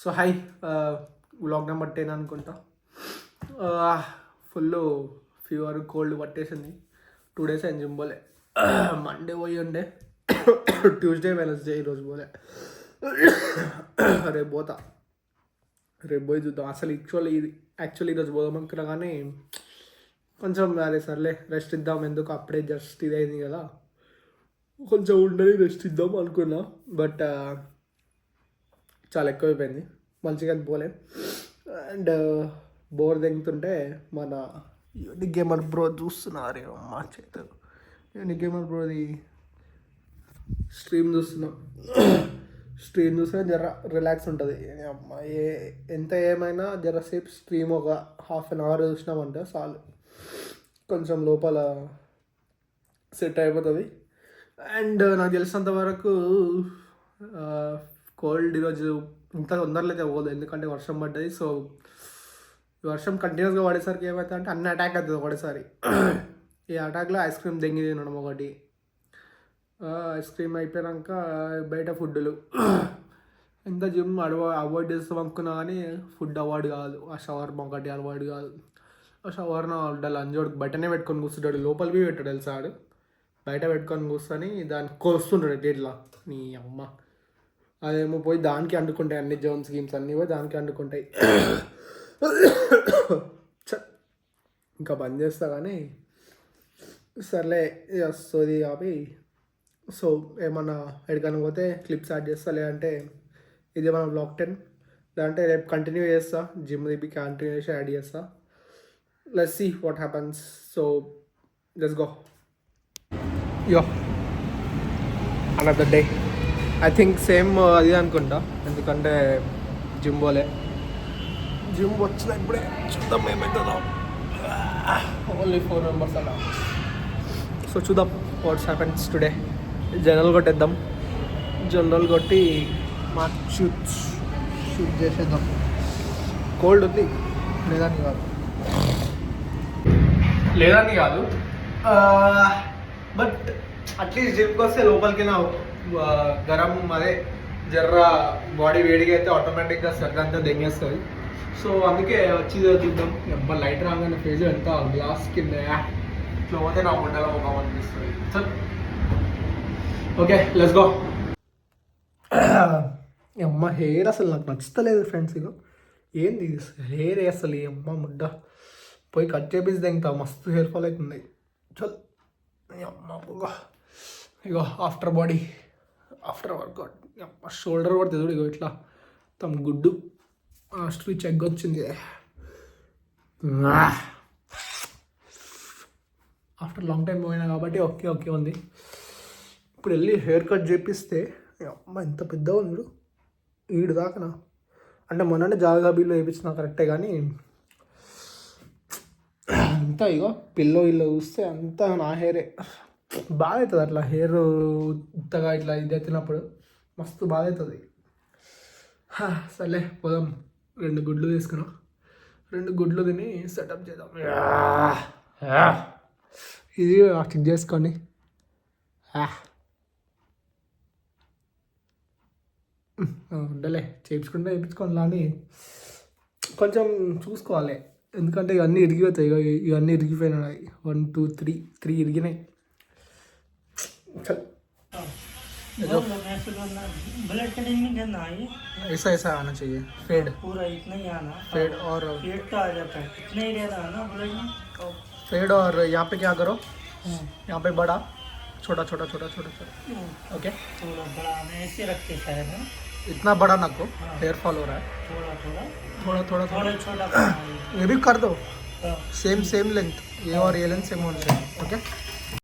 So hi, vlog number 10 అనుకుంటా. Full fever cold పట్టేసింది. 2 days అయింది జిమ్ పోలే. మండే పోయి ఉండే, ట్యూస్డే వెనస్డే ఈరోజు పోలే. రేపు పోతా, రేపు పోయి చూద్దాం. అసలు యాక్చువల్లీ ఈరోజు పోదాం అనుకున్నా కానీ కొంచెం అదే సర్లే రెస్ట్ ఇద్దాం, ఎందుకు అప్పుడే జస్ట్ ఇది అయింది కదా, కొంచెం ఉండని రెస్ట్ ఇద్దాం అనుకున్నా. బట్ చాలా ఎక్కువైపోయింది, మంచిగా పోలే. అండ్ బోర్ తెంగుతుంటే మన యూనిక్ గేమర్ బ్రో చూస్తున్నారు మా చేతులు. యూనిక్ గేమర్ బ్రోది స్ట్రీమ్ చూస్తున్నాం. స్ట్రీమ్ చూస్తే జర రిలాక్స్ ఉంటుంది. ఎంత ఏమైనా జరసేపు స్ట్రీమ్ ఒక ½ an hour చూసినామంటే చాలు, కొంచెం లోపల సెట్ అయిపోతుంది. అండ్ నాకు తెలిసినంత వరకు కోల్డ్ ఈరోజు ఇంత తొందరలో అయితే పోదు, ఎందుకంటే వర్షం పడ్డది. సో వర్షం కంటిన్యూస్గా పడేసరికి ఏమవుతుంది అంటే అన్ని అటాక్ అవుతుంది ఒకటేసారి. ఈ అటాక్లో ఐస్ క్రీమ్ దెంగి తినడం ఒకటి, ఐస్ క్రీమ్ అయిపోయాక బయట ఫుడ్లు, ఎంత జిమ్ అవాయిడ్ చేస్తాం అనుకున్నా కానీ ఫుడ్ అవాయిడ్ కాదు. ఆ షవర్మా ఒకటి అవాయిడ్ కాదు. ఆ షవర్మా లంజోడు బయటనే పెట్టుకొని కూర్చుంటాడు, లోపలికి పెట్టాడు తెలుసా ఆడు. బయట పెట్టుకొని కూర్చొని దాన్ని కోస్తుంటాడు ఇట్లా. నీ అమ్మ, అదేమో పోయి దానికి అంటుకుంటాయి, అన్ని జోన్స్ గేమ్స్ అన్నీ పోయి దానికి అంటుకుంటాయి. ఇంకా బంద్ చేస్తా కానీ సర్లే వస్తుంది కాబట్టి. సో ఏమన్నా ఎక్కడికైనా పోతే క్లిప్స్ యాడ్ చేస్తా, లేదంటే ఇది మన బ్లాగ్ 10, లేదంటే రేపు కంటిన్యూ చేస్తా, జిమ్ రేపు కంటిన్యూ చేసి యాడ్ చేస్తా. Let's see what happens. So let's go. Yo another day. I think same అది అనుకుంటా, ఎందుకంటే జిమ్ పోలే. జిమ్ వచ్చిన ఇప్పుడే చూద్దాం ఏమవుతుందో. ఓన్లీ 4 members అలా. సో చూద్దాం వాట్స్ హ్యాపెన్స్ టుడే. జనరల్ కొట్టేద్దాం, జనరల్ కొట్టి మా షూట్ చేసేద్దాం. కోల్డ్ ఉంది, లేదని కాదు బట్ అట్లీస్ట్ జిమ్కి వస్తే లోపలికి నా గరం అదే జర్ర బాడీ వేడిగా అయితే ఆటోమేటిక్గా స్వెట్ అంతా దెంగేస్తుంది. సో అందుకే వచ్చి చూద్దాం. ఎబ్బా లైట్ రాగానే ఫేజ్ ఎంత గ్లాస్ కింద ఇట్లా పోతే నా గుండెలో ముఖం అనిపిస్తుంది. చల్ ఓకే లెట్స్ గో. అమ్మ హెయిర్ అసలు నాకు నచ్చుతలేదు ఫ్రెండ్స్. ఇగో ఏంది హెయిర్ అసలు, ఈ అమ్మ ముడ్డ పోయి కట్ చేపిస్తే ఇంకా మస్తు హెయిర్ ఫాల్ అవుతుంది. చల్ అమ్మ పోగా. ఇగో after body, after workout shoulder పడుతుంది చూడు. ఇగో ఇట్లా తమ గుడ్డు స్ట్రీచ్ ఎగ్ వచ్చింది. ఆఫ్టర్ లాంగ్ టైం పోయినా కాబట్టి ఓకే ఉంది. ఇప్పుడు వెళ్ళి హెయిర్ కట్ చేపిస్తే అమ్మ ఎంత పెద్దగా ఉంది చూడు, ఈడు దాకానా. అంటే మొన్ననే జాగా బిల్లు వేయించిన కరెక్టే, కానీ అంతా ఇగో పిల్లో ఇల్లు చూస్తే అంతా నా హెయిరే. బాగా అవుతుంది అట్లా హెయిర్ ఉత్తగా ఇట్లా ఇది ఎత్తినప్పుడు మస్తు బాగా అవుతుంది. సర్లే పోదాం. 2 గుడ్లు తీసుకున్నా, 2 గుడ్లు తిని సెటప్ చేద్దాం. ఇది చెక్ చేసుకోండి. ఉండలే చేయించుకుంటే చేయించుకోవాలి, కానీ కొంచెం చూసుకోవాలి, ఎందుకంటే ఇవన్నీ ఇరిగిపోతాయి. ఇవన్నీ ఇరిగిపోయినాయి. 1 2 3 ఇరిగినాయి. ऐसा आना चाहिए, फेड पूरा इतना ही आना, फेड और पेट तो आ जाता है, इतना ही रहता है ना ब्लड में. फेड और यहाँ पे क्या करो, यहाँ पे बड़ा छोटा छोटा ओके. थोड़ा बड़ा ऐसे रखते शायद है, इतना बड़ा ना को हेयर फॉल हो रहा है. थोड़ा छोटा ये भी कर दो. सेम लेंथ, ये और ये लेंथ सेम होना चाहिए. ओके